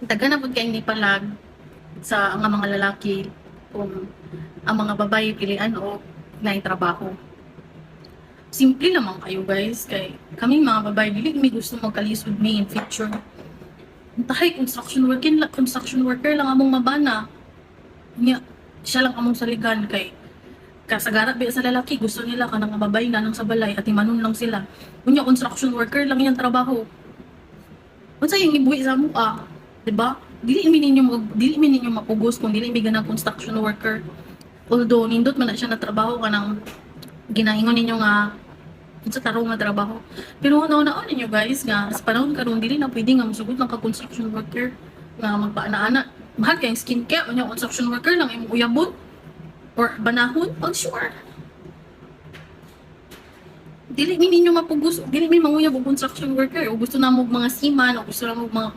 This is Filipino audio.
Daghan na pud kay hindi palag sa ang mga lalaki kung ang mga babae pilian o naay trabaho. Simple naman kayo guys, kay kami mga babae dili mi gusto magkalisod mi in future. Tahay construction worker lang among mabana. Nya siya lang among saligan kay kasagarat ba sa lalaki gusto nila kanang babay na nang sa balay at imanon lang sila. Unya construction worker lang yang trabaho. Unsa yung ibuhi sa mo di ba? Dili mi ninyo mapugos kung dili mi ganang construction worker. Although nindot man na siya na trabaho kanang ginaingon ninyo nga sa tarong nga trabaho. Pero una-una ninyo guys nga sa panahon karon dili na pwede nga mosugod lang ka construction worker nga magpaana-ana. Mahal kayong skincare unya construction worker lang imong uyabon or banahon pag sure. Dili mi ninyo mapugos, dili mi manguyab og construction worker o gusto na mo mga seaman o gusto na mo mga